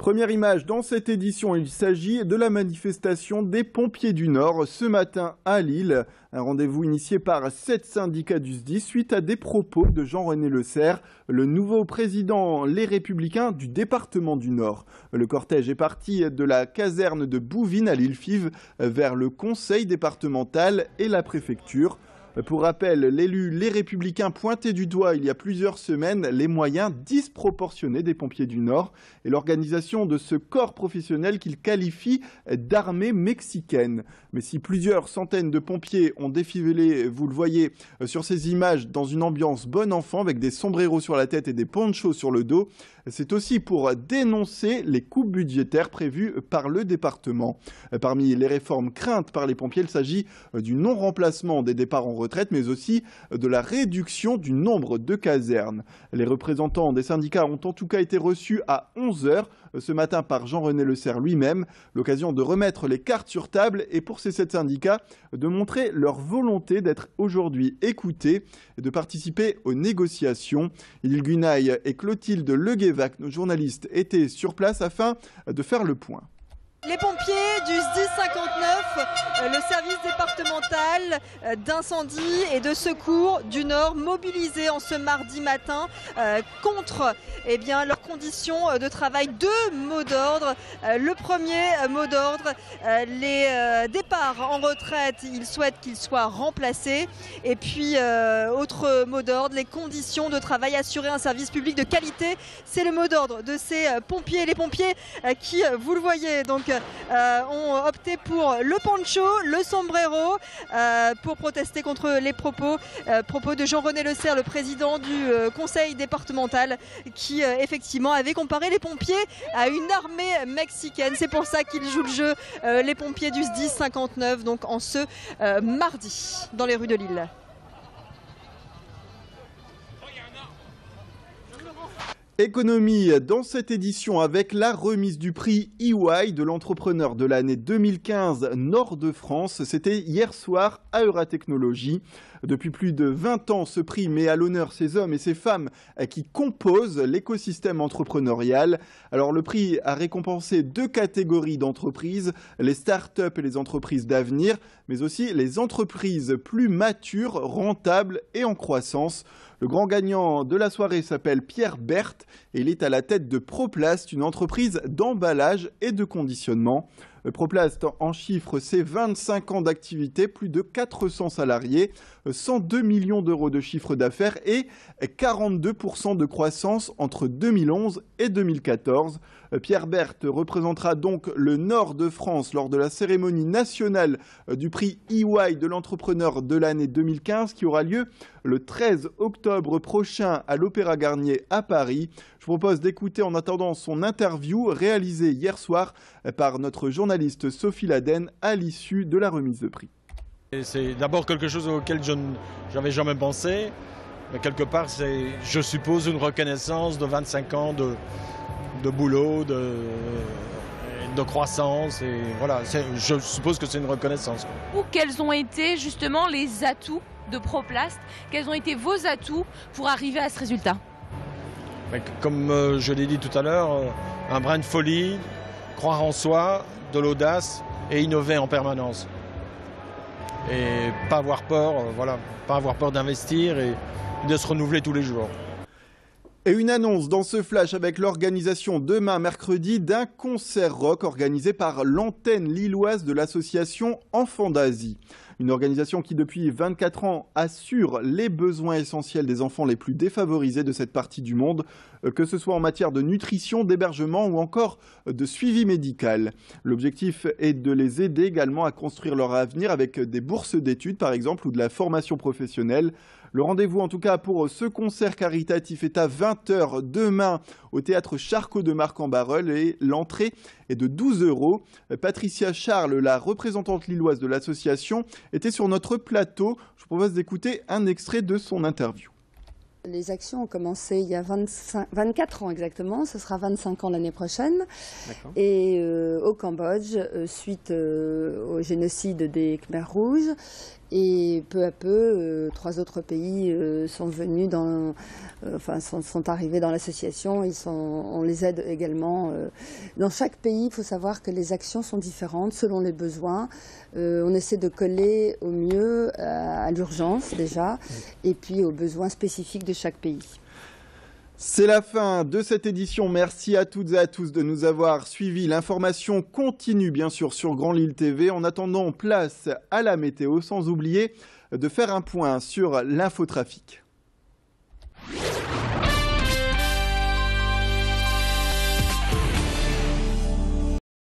Première image dans cette édition, il s'agit de la manifestation des pompiers du Nord ce matin à Lille. Un rendez-vous initié par 7 syndicats du SDIS suite à des propos de Jean-René Lecerf, le nouveau président Les Républicains du département du Nord. Le cortège est parti de la caserne de Bouvines à Lille-Fives vers le conseil départemental et la préfecture. Pour rappel, l'élu Les Républicains pointait du doigt il y a plusieurs semaines les moyens disproportionnés des pompiers du Nord et l'organisation de ce corps professionnel qu'il qualifie d'armée mexicaine. Mais si plusieurs centaines de pompiers ont défilé, vous le voyez sur ces images, dans une ambiance bon enfant avec des sombreros sur la tête et des ponchos sur le dos, c'est aussi pour dénoncer les coupes budgétaires prévues par le département. Parmi les réformes craintes par les pompiers, il s'agit du non-remplacement des départs en retraite, mais aussi de la réduction du nombre de casernes. Les représentants des syndicats ont en tout cas été reçus à 11 h ce matin par Jean-René Lecerf lui-même. L'occasion de remettre les cartes sur table et pour ces 7 syndicats de montrer leur volonté d'être aujourd'hui écoutés et de participer aux négociations. Idil Gunaï et Clotilde Leguévac, nos journalistes, étaient sur place afin de faire le point. Les pompiers du SDIS 59, le service départemental d'incendie et de secours du Nord, mobilisés en ce mardi matin contre leurs conditions de travail. 2 mots d'ordre. Le premier mot d'ordre, les départs en retraite, ils souhaitent qu'ils soient remplacés. Et puis, autre mot d'ordre, les conditions de travail, assurer un service public de qualité. C'est le mot d'ordre de ces pompiers. Les pompiers qui, vous le voyez, donc, ont opté pour le poncho, le sombrero pour protester contre les propos de Jean-René Lecerf, le président du conseil départemental, qui effectivement avait comparé les pompiers à une armée mexicaine. C'est pour ça qu'ils jouent le jeu, les pompiers du SDIS 59, donc en ce mardi dans les rues de Lille. Économie dans cette édition avec la remise du prix EY de l'entrepreneur de l'année 2015 Nord de France. C'était hier soir à Euratechnologie. Depuis plus de 20 ans, ce prix met à l'honneur ces hommes et ces femmes qui composent l'écosystème entrepreneurial. Alors le prix a récompensé 2 catégories d'entreprises, les start-up et les entreprises d'avenir, mais aussi les entreprises plus matures, rentables et en croissance. Le grand gagnant de la soirée s'appelle Pierre Berthe et il est à la tête de Proplast, une entreprise d'emballage et de conditionnement. Proplast, en chiffres, c'est 25 ans d'activité, plus de 400 salariés, 102 millions d'euros de chiffre d'affaires et 42% de croissance entre 2011 et 2014. Pierre Berthe représentera donc le Nord de France lors de la cérémonie nationale du prix EY de l'entrepreneur de l'année 2015 qui aura lieu le 13 octobre prochain à l'Opéra Garnier à Paris. Je vous propose d'écouter en attendant son interview réalisée hier soir par notre journaliste Sophie Laden à l'issue de la remise de prix. C'est d'abord quelque chose auquel je n'avais jamais pensé, mais quelque part c'est, je suppose, une reconnaissance de 25 ans de boulot, de croissance, et voilà, je suppose que c'est une reconnaissance. Ou quels ont été justement les atouts de Proplast? Quels ont été vos atouts pour arriver à ce résultat? Comme je l'ai dit tout à l'heure, un brin de folie, croire en soi, de l'audace et innover en permanence. Et pas avoir peur, pas avoir peur d'investir et de se renouveler tous les jours. Et une annonce dans ce flash avec l'organisation demain mercredi d'un concert rock organisé par l'antenne lilloise de l'association Enfants d'Asie. Une organisation qui depuis 24 ans assure les besoins essentiels des enfants les plus défavorisés de cette partie du monde, que ce soit en matière de nutrition, d'hébergement ou encore de suivi médical. L'objectif est de les aider également à construire leur avenir avec des bourses d'études par exemple ou de la formation professionnelle. Le rendez-vous en tout cas pour ce concert caritatif est à 20 h demain au théâtre Charcot de Marc-en-Barœul et l'entrée est de 12 €. Patricia Charles, la représentante lilloise de l'association, était sur notre plateau. Je vous propose d'écouter un extrait de son interview. Les actions ont commencé il y a 24 ans exactement, ce sera 25 ans l'année prochaine. Et au Cambodge, suite au génocide des Khmers rouges, Et peu à peu, 3 autres pays sont venus sont arrivés dans l'association. On les aide également. Dans chaque pays, il faut savoir que les actions sont différentes selon les besoins. On essaie de coller au mieux à l'urgence déjà, et puis aux besoins spécifiques de chaque pays. C'est la fin de cette édition. Merci à toutes et à tous de nous avoir suivis. L'information continue bien sûr sur Grand Lille TV. En attendant, place à la météo, sans oublier de faire un point sur l'infotrafic.